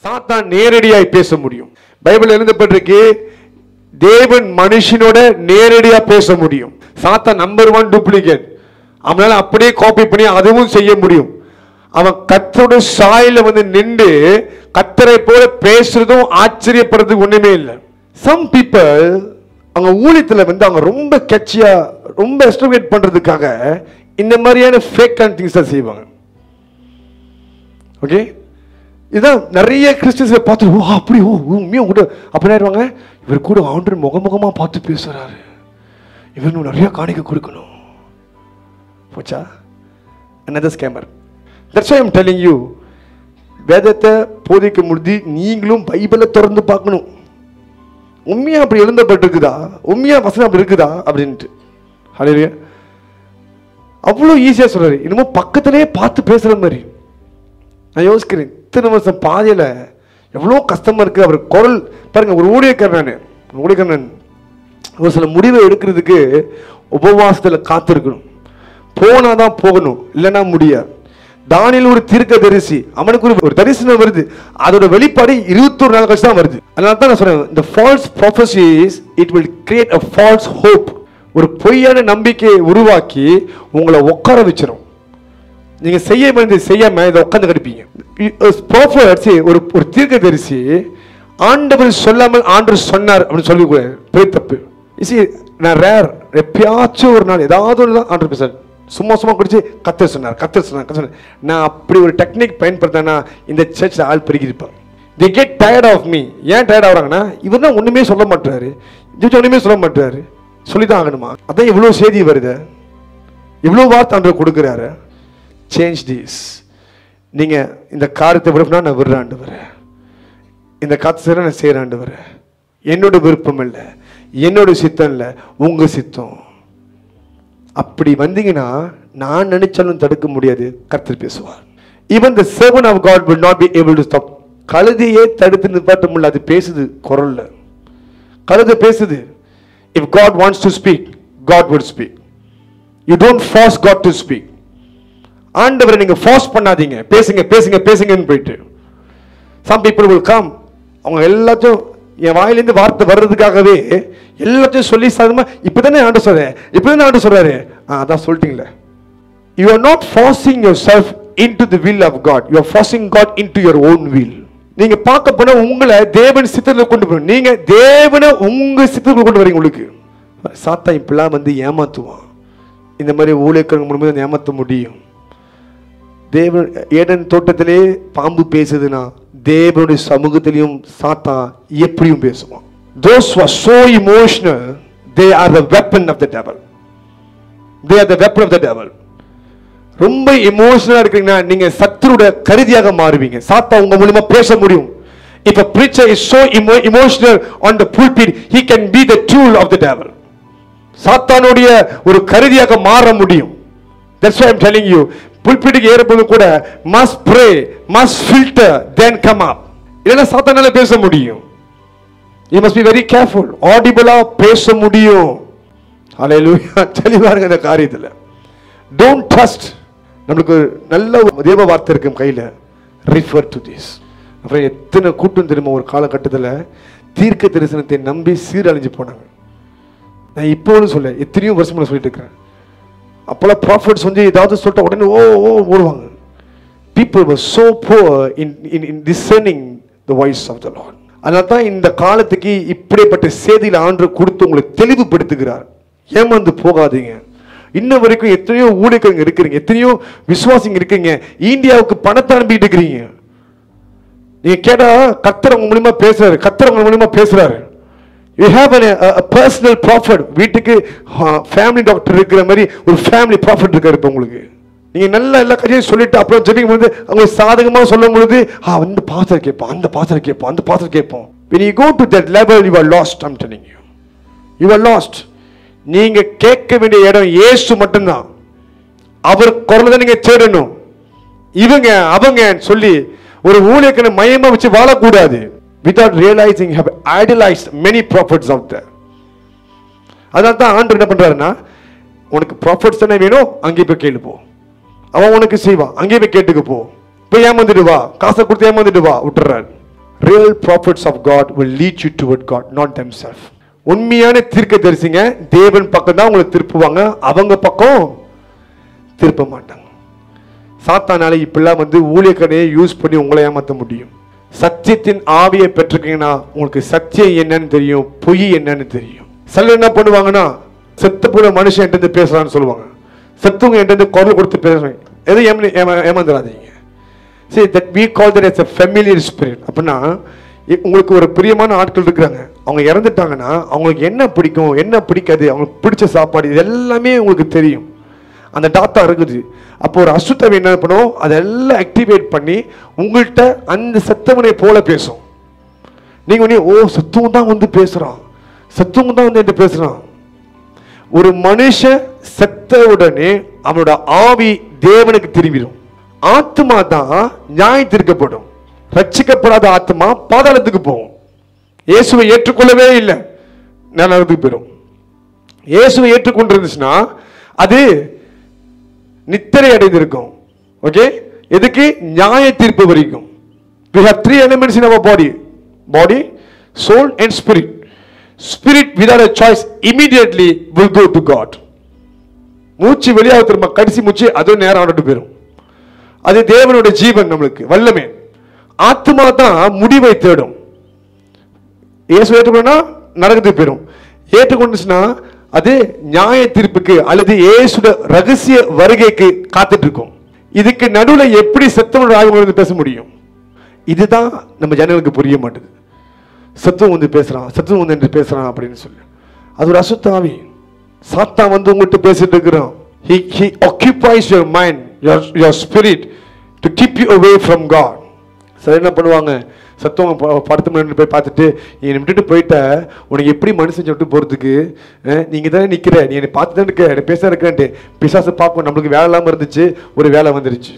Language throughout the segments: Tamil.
சாத்தான் நேரடியாய் பேச முடியும். பைபிள் எழுதப்பட்டிருக்கு, தேவன் மனுஷனோட நேரடியா பேச முடியும். சாத்தான் நம்பர் 1 டூப்ளிகேட். அவனால அப்படியே காப்பி பண்ணி அதுவும் செய்ய முடியும். அவன் கர்த்தரோட சாயல வந்து நின்று கர்த்தரை போல பேசுறதும் ஆச்சரியப்படுறதுக்கு ஒண்ணுமே இல்லை. சம் பீப்பிள் அவங்க ஊழியத்துல வந்து அவங்க ரொம்ப கட்சியா ரொம்ப எஸ்டிமேட் பண்றதுக்காக இந்த மாதிரியான ஃபேக் திங்ஸ் செய்வாங்க. ஓகே, இதான் நிறைய கிறிஸ்டியன்ஸை பார்த்து ஓ அப்படி ஓ உண்மையா கூட அப்படி ஆயிடுவாங்க. இவர் கூட ஆண்டவர் முகமுகமா பார்த்து பேசுறாரு, இவர் நிறைய காணிக்க கொடுக்கணும். போச்சா? another scammer. That's why I'm telling you, வேதத்தை போதிக்க முடிஞ்சு நீங்களும் பைபிளை திறந்து பார்க்கணும். உண்மையா அப்படி எழுதப்பட்டிருக்குதா, உண்மையா வசனம் அப்படி இருக்குதா அப்படின்ட்டு. ஹல்லேலூயா. அவ்வளோ ஈஸியா சொல்றாரு, இன்னமும் பக்கத்திலே பார்த்து பேசுற மாதிரி. நான் யோசிக்கிறேன், இத்தனை வருஷம் பாதையில எவ்வளோ கஷ்டமா இருக்கு. அவர் குரல் பாருங்க, ஒரு ஊழியக்காரன் ஒரு சில முடிவை எடுக்கிறதுக்கு உபவாசத்தில் காத்திருக்கணும். போனாதான் போகணும், இல்லைன்னா முடியாது. தானியேல் ஒரு தீர்க்கதரிசி, அவனுக்கு ஒரு தரிசனம் வருது, அதோட வெளிப்பாடு 21 நாள் கழிச்சு தான் வருது. அதனால தான் நான் சொல்றேன், the false prophecies it will create a false hope. ஒரு பொய்யான நம்பிக்கையை உருவாக்கி உங்களை உட்கார வச்சிடும். நீங்க செய்ய வேண்டியது செய்யாம இதை உட்காந்து கடிப்பீங்க. ஒரு தீர்க்கதரிசி ஆண்டவர் சொல்லாமல் ஆண்டவர் சொன்னார் அப்படின்னு சொல்லக்கூடாது, பெரிய தப்பு. நான் ரேர் எப்பயாச்சும் ஒரு நாள் ஏதாவது ஒன்று தான் ஆண்டவர் பேசுறாரு. சும்மா குடிச்சு கர்த்தர் சொன்னார். நான் அப்படி ஒரு டெக்னிக் பயன்படுத்தினா இந்த சர்ச் ஆள் பெருகிருப்பாங்க. they get tired of me. ஏன் டயர்ட் ஆகுறாங்கன்னா, இவர் தான் ஒண்ணுமே சொல்ல மாட்டாரு, ஒண்ணுமே சொல்ல மாட்டாரு, சொல்லிதான் ஆகணுமா? அதான் இவ்வளவு செய்தி வருது, இவ்வளவு வார்த்தை ஆண்டவர் கொடுக்குறாரு. Change this. நீங்க இந்த காரியத்தை விரும்பினா நான் விடுறாண்டு வரேன், இந்த காத்து நான் செய்யறாண்டு வரேன். என்னோட விருப்பம் இல்லை, என்னோட சித்தம் இல்லை, உங்க சித்தம். அப்படி வந்தீங்கன்னா நான் நினைச்சாலும் தடுக்க முடியாது, கர்த்தர் பேசுவார். even the servant of God will not be able to stop. கழுதையே தடுத்து நிப்பாட்ட முடியல, அது பேசுது குரல்ல. கழுதை பேசுது. if God wants to speak, God will speak. you don't force God to speak. ஆண்டவரை நீங்க ஃபோர்ஸ் பண்ணாதீங்க, பேசுங்கன்னு போயிட்டு. some people will come, அவங்க எல்லாத்தையும் என் வாயிலிருந்து வார்த்தை வர்றதுக்காகவே எல்லாத்தையும் சொல்லி சாதமா இப்பதானே ஆண்டு சொல்றாரு. அதான் சொல்லிட்டீங்களே. you are not forcing yourself into the will of God, you are forcing God into your own will. நீங்க பார்க்க போனா உங்களை தேவன் சித்தத்துல கொண்டு போறீங்க, நீங்க தேவனை உங்க சித்தத்துல கொண்டு வரீங்க. உங்களுக்கு சாத்தான் இப்பெல்லாம் வந்து ஏமாத்துவான். இந்த மாதிரி ஊழியக்காரங்க மூலமா ஏமாத்த முடியும். தேவன் ஏடன் தோட்டத்திலே பாம்பு பேசுதுன்னா தேவனுடைய சமூகத்திலையும் சாத்தான் எப்படியும் பேசுவான். those who are so emotional, they are the weapon of the devil. ரொம்ப எமோஷனலா இருக்கீங்கன்னா நீங்க சத்துருடைய கருதியாக மாறுவீங்க. சாத்தான் உங்க மூலமா பேச முடியும். if a preacher is so emotional on the pulpit, he can be the tool of the devil. சாத்தானுடைய ஒரு கருதியாக மாற முடியும். that's why I'm telling you, புல்பிட்டுக்கு ஏறும்போது கூட must pray, must filter, then come up. இல்லைன்னா சாத்தானால பேச முடியும். you must be very careful. audible பேச முடியும். ஹல்லேலூயா. தெளிவாருங்க இந்த காரியத்துல. don't trust. நமக்கு நல்ல தேவ வார்த்தை இருக்கும் கையில. refer to this. அப்புறம் எத்தனை கூட்டம் தெரியுமா ஒரு காலகட்டத்தில் தீர்க்க தரிசனத்தை நம்பி சீரழிஞ்சு போனாங்க. நான் இப்போன்னு சொல்ல, எத்தனையோ வருஷமா சொல்லிட்டு இருக்கிறேன். அப்போல்லாம் ப்ராஃபிட்ஸ் வந்து ஏதாவது சொல்லிட்டு உடனே ஓடுவாங்க. people were so poor in discerning the voice of the Lord. அதனால தான் இந்த காலத்துக்கு இப்படிப்பட்ட செய்தியில் ஆண்டவர் கொடுத்து உங்களை தெளிவுபடுத்துகிறார். ஏமாந்து போகாதீங்க. இன்ன வரைக்கும் எத்தனையோ ஊழியக்காரங்க இருக்கிறீங்க, எத்தனையோ விசுவாசிங்க இருக்கீங்க, இந்தியாவுக்கு பணத்தை அனுப்பிட்டு இருக்கிறீங்க. நீங்க கேட்டா கர்த்தர் உங்க மூலமா பேசுறாரு. you have a personal prophet. வீட்டுக்கு ஃபேமிலி டாக்டர் இருக்கிற மாதிரி ஒரு ஃபேமிலி ப்ராஃபிட் இருக்காரு. இப்போ உங்களுக்கு நீங்க நல்ல எல்லா கதையும் சொல்லிட்டு அப்புறம் ஜெபிக்கும் பொழுது அவங்க சாதகமா சொல்லும் பொழுது அந்த பாஸ்டர் கேட்போம், அந்த பாஸ்டர் கேட்போம். when you go to that level, you are lost. I'm telling you, you are lost. நீங்க கேட்க வேண்டிய இடம் இயேசு மட்டும்தான். அவர் குரலை தான் நீங்க தேடணும். இவங்க அவங்க சொல்லி ஒரு ஊழியக்காரனை மையமா வச்சு வாழக்கூடாது. without realizing, have idolized many prophets out there. அதனால தான் ஆண்டவர் என்ன பண்றாருன்னா, உனக்கு ப்ராஃபிட்ஸ் தானே வேணும், அங்கே போய் கேளு போ, அவன் உனக்கு செய்வான், அங்கே போய் கேட்டுக்கு போ, போய் ஏமாந்துட்டு வா, காசை கொடுத்து ஏமாந்துட்டு வா விட்டுறாரு. Real prophets of God will lead you toward God, not themselves. உண்மையான தீர்க்கதரிசிங்க தேவன் பக்கம் தான் உங்களை திருப்புவாங்க, அவங்க பக்கம் திருப்ப மாட்டாங்க. சாத்தானால இப்பெல்லாம் ஊழியக்காரனையே யூஸ் பண்ணி உங்களை ஏமாற்ற முடியும். சத்தியத்தின் ஆவியை பெற்றிருக்கீங்கன்னா உங்களுக்கு சத்தியம் என்னன்னு தெரியும், பொய் என்னன்னு தெரியும். சிலர் என்ன பண்ணுவாங்கன்னா, செத்து போன மனுஷன் என்கிட்ட பேசுறான்னு சொல்லுவாங்க, செத்துவங்க என்கிட்ட குரல் கொடுத்து பேசுவாங்க. எதுவும் ஏமாந்துடாதீங்க. See that we call that as a familiar spirit. அப்படின்னா உங்களுக்கு ஒரு பிரியமான ஆட்கள் இருக்கிறாங்க, அவங்க இறந்துட்டாங்கன்னா அவங்களுக்கு என்ன பிடிக்கும் என்ன பிடிக்காது, அவங்களுக்கு பிடிச்ச சாப்பாடு இது எல்லாமே உங்களுக்கு தெரியும், அந்த டாட்டா இருக்குது. அப்போ ஒரு அசுத்தம் என்ன பண்ணும், அதெல்லாம் ஆக்டிவேட் பண்ணி உங்கள்கிட்ட அந்த சத்தவனை போல பேசும். நீங்க ஓ சத்துவம் தான் பேசுறான், சத்துவம் தான் என்கிட்ட பேசுறான். ஒரு மனுஷன் செத்த உடனே அவனோட ஆவி தேவனுக்கு திரும்பிடும். ஆத்மா தான் நியாயத்திற்கப்படும். ரட்சிக்கப்படாத ஆத்மா பாதாளத்துக்கு போகும். இயேசுவை ஏற்றுக்கொள்ளவே இல்லை, நரகத்துக்கு போயிடும். இயேசுவை ஏற்றுக்கொண்டிருந்துச்சுன்னா அது நித்திரை அடைந்திருக்கும். ஓகே, எதுக்கு? நியாய தீர்ப்பு வரைக்கும். We have 3 elements in our body: body, soul and spirit. Spirit without a choice immediately will go to God. மூச்சு வெளியாக திரும்ப கடைசி மூச்சு அதுவும் நேரம் ஆண்டு போயிடும். அது தேவனுடைய ஜீவன், நம்மளுக்கு வல்லமே. ஆத்மா தான் முடிவை தேடும். இயேசு ஏற்றுக்கொண்டா நரகத்துக்கு போயிடும். ஏற்றுக்கொண்டுச்சுன்னா அது நியாய தீர்ப்புக்கு அல்லது இயேசுடைய ரகசிய வருகைக்கு காத்துட்டு இருக்கும். இதுக்கு நடுவில் எப்படி சத்தம் ஆய்வு பேச முடியும்? இதுதான் நம்ம ஜனங்களுக்கு புரிய மாட்டேது. சத்துவம் பேசுறான், சத்துவம் என்று பேசுறான் அப்படின்னு சொல்லி அது ஒரு அசுத்தாவி. சாத்தான் உங்கள்கிட்ட பேசிட்டு இருக்கிறான். He occupies your mind, your spirit to keep you away from God. சரி, என்ன பண்ணுவாங்க, சத்துவம் படுத்து போய் பார்த்துட்டு, நீ என்னை விட்டுட்டு போயிட்ட, உனக்கு எப்படி மனுஷன் விட்டு போகிறதுக்கு, நீங்கள் தானே நிற்கிற, நீ என்னை பார்த்து தான் இருக்க, என்னை பேச இருக்கேன்ட்டு பிசாசு பார்ப்போம். நம்மளுக்கு வேலை இல்லாமல் இருந்துச்சு, ஒரு வேலை வந்துருச்சு.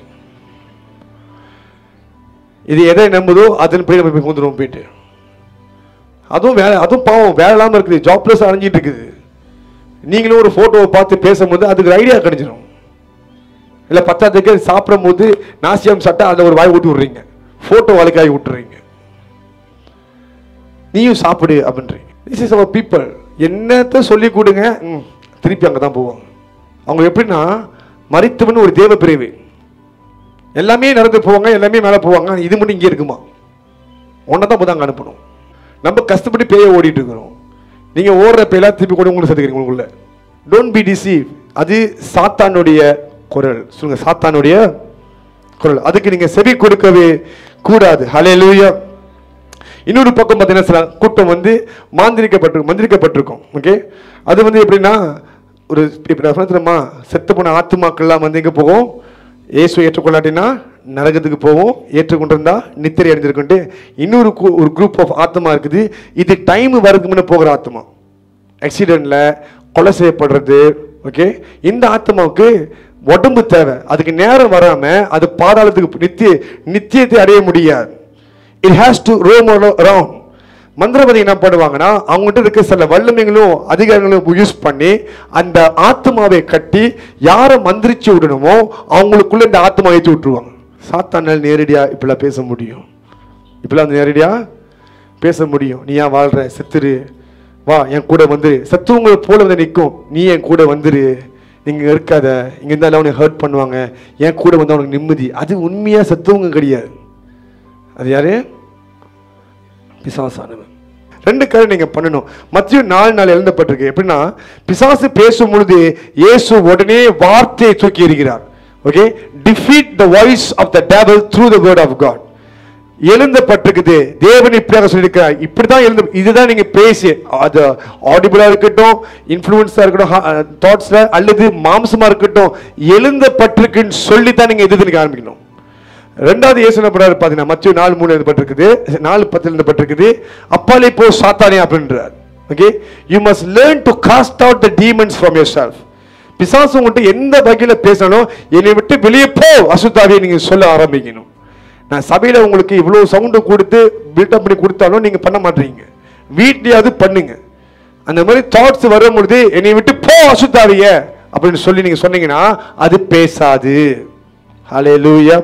இது எதை நம்புதோ அதன் போய் நம்ம வந்துடுவோம் போயிட்டு. அதுவும் வேலை, அதுவும் பாவம், வேலை இல்லாமல் இருக்குது, ஜாப்லெஸ் அடைஞ்சிட்டு இருக்குது. நீங்களும் ஒரு ஃபோட்டோவை பார்த்து பேசும்போது அதுக்கு ஐடியா கிடைச்சிடும். இல்லை பத்தாவதுக்கு சாப்பிடும் போது நாசியம் சாப்பிட்டா அதில் ஒரு வாய் ஊட்டி விட்றீங்க, ஃபோட்டோ வழக்காய் விட்டுறீங்க, நீயும் சாப்பிடு அப்படின்றீங்க. This is our people. என்னத்தை சொல்லி கொடுங்க, திருப்பி அங்கே தான் போவாங்க. அவங்க எப்படின்னா மரித்தவன் ஒரு தேவ பிரிவு, எல்லாமே நடந்து போவாங்க, எல்லாமே மேலே போவாங்க. இது மட்டும் இங்கே இருக்குமா? ஒன்றை தான் போதாங்க அனுப்பணும். நம்ம கஷ்டப்பட்டு பேய ஓடிட்டு இருக்கிறோம். நீங்கள் ஓடுற பேலாம் திருப்பி கூட உங்களுக்கு சேர்த்துக்கிறீங்க உங்களுக்குள்ள. Don't be deceive. அது சாத்தானுடைய குரல். சொல்லுங்க, சாத்தானுடைய குரல். அதுக்கு நீங்கள் செவி கொடுக்கவே கூடாது. ஹல்லேலூயா. இன்னொரு பக்கம் பார்த்தீங்கன்னா கூட்டம் மந்திரிக்கப்பட்டிருக்கும். ஓகே, அது எப்படின்னா ஒரு இப்போ செத்து போன ஆத்துமாக்கள்லாம் எங்கே போகும்? இயேசு ஏற்றுக்கொள்ளாட்டினா நரகத்துக்கு போவோம், ஏற்றுக்கொண்டிருந்தா நித்திரை அடைஞ்சிருக்குன்ட்டு இன்னொரு குரூப் ஆஃப் ஆத்மா இருக்குது. இது டைம் வரதுக்கு முன்னே போகிற ஆத்மா, ஆக்சிடென்ட்ல கொலை செய்யப்படுறது. ஓகே, இந்த ஆத்மாவுக்கு உடம்பு தேவை, அதுக்கு நேரம் வராம அது பாதாளத்துக்கு நித்தியத்தை அடைய முடியாது. It has to Rome around. மந்திரவாதி என்ன பண்ணுவாங்கன்னா, அவங்ககிட்ட இருக்க சில வல்லமைகளும் அதிகாரங்களும் யூஸ் பண்ணி அந்த ஆத்மாவை கட்டி யாரை மந்திரிச்சு விடணுமோ அவங்களுக்குள்ள இந்த ஆத்மா ஏற்றி விட்டுருவாங்க. சாத்தானால் நேரடியா இப்பெல்லாம் பேச முடியும், இப்பெல்லாம் நேரடியா பேச முடியும். நீ ஏன் வாழ்ற, செத்துரு, வா என் கூட வந்துரு. சத்துவங்களை போல நிற்கும், நீ என் கூட வந்துரு, நீங்க இருக்காத, இங்க இருந்தாலும் அவனை ஹர்ட் பண்ணுவாங்க, என் கூட வந்து அவனுக்கு நிம்மதி. அது உண்மையா சத்துவங்க கிடையாது. அது யாரு? பிசாசானவன். 2 காரியம் நீங்க பண்ணணும். மத்தேயு 4:4 எழுதப்பட்டிருக்கு. எப்படின்னா, பிசாசு பேசும் பொழுது இயேசு உடனே வார்த்தையை தூக்கி எறிகிறார். Okay, defeat the voice of the devil through the word of God. எழுந்தப்பட்டிருக்குது, தேவன் இப்படியாக சொல்லியிருக்கிறார், இப்படிதான் எழுந்து. இதுதான் நீங்க பேசி, அது ஆடிபிளா இருக்கட்டும், இன்ஃப்ளூயன்ஸா இருக்கட்டும், தாட்ஸ்ல அல்லது மாம்சமா இருக்கட்டும், எழுந்தப்பட்டிருக்குன்னு சொல்லித்தான் நீங்க எதிர்த்து ஆரம்பிக்கணும். 2வது இயேசு என்ன பண்றாரு பாத்தீங்கன்னா, மத்தேயு 4:3 எழுதப்பட்டிருக்குது, 4:10 எழுதப்பட்டிருக்குது, அப்பாலே போ சாத்தானே அப்படின்றார். Okay, you must learn to cost out the demons from yourself. பிசாசு உங்கள்கிட்ட எந்த வகையில பேசணும், என்னை விட்டு வெளியே போ அசுத்தாவியை நீங்க சொல்ல ஆரம்பிக்கணும். நான் சபையில உங்களுக்கு இவ்வளவு சவுண்டு கொடுத்து பில்டப் பண்ணி கொடுத்தாலும் நீங்க பண்ண மாட்டீங்க. வீட்லயாவது பண்ணுங்க. அந்த மாதிரி தாட்ஸ் வரும் பொழுது என்னை விட்டு போ அசுத்தாவிய அப்படின்னு சொல்லி நீங்க சொன்னீங்கன்னா அது பேசாது. ஹல்லேலூயா.